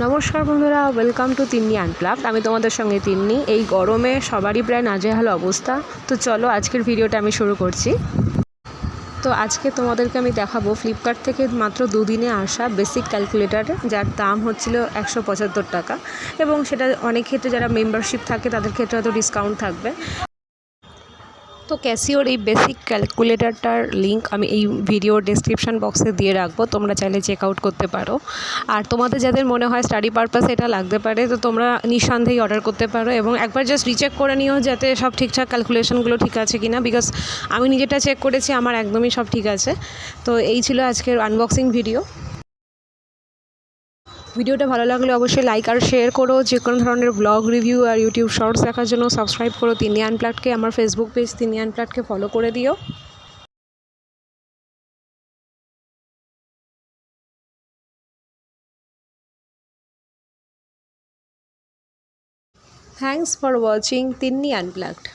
নমস্কার বন্ধুরা, welcome to Tinni unplugged. আমি তোমাদের সঙ্গে তিন্নি। এই গরমে সবারই প্রায় নাজেহাল অবস্থা। তো চলো আজকের ভিডিওটা আমি শুরু করছি। তো আজকে তোমাদেরকে আমি দেখাবো ফ্লিপকার্ট থেকে মাত্র দুদিনে আসা বেসিক ক্যালকুলেটার, যার দাম হচ্ছিল 175 টাকা, এবং সেটা অনেক ক্ষেত্রে যারা মেম্বারশিপ থাকে তাদের ক্ষেত্রে হয়তো ডিসকাউন্ট থাকবে। তো ক্যাসিওর এই বেসিক ক্যালকুলেটরটার লিঙ্ক আমি এই ভিডিওর ডেসক্রিপশান বক্সে দিয়ে রাখবো, তোমরা চাইলে চেক আউট করতে পারো। আর তোমাদের যাদের মনে হয় স্টাডি পারপাসে এটা লাগতে পারে, তো তোমরা নিঃসন্দেহেই অর্ডার করতে পারো এবং একবার জাস্ট রিচেক করে নিও যাতে সব ঠিকঠাক ক্যালকুলেশনগুলো ঠিক আছে কি না, বিকজ আমি নিজেটা চেক করেছি, আমার একদমই সব ঠিক আছে। তো এই ছিল আজকের আনবক্সিং ভিডিও। ভিডিওটা ভালো লাগলে অবশ্যই লাইক আর শেয়ার করো। যে কোনো ধরনের ব্লগ রিভিউ আর ইউটিউব শর্টস দেখার জন্য সাবস্ক্রাইব করো তিন্নি আনপ্লাগডকে। আমার ফেসবুক পেজ তিন্নি আনপ্লাগডকে ফলো করে দিও। Thanks for watching Tinni Unplugged.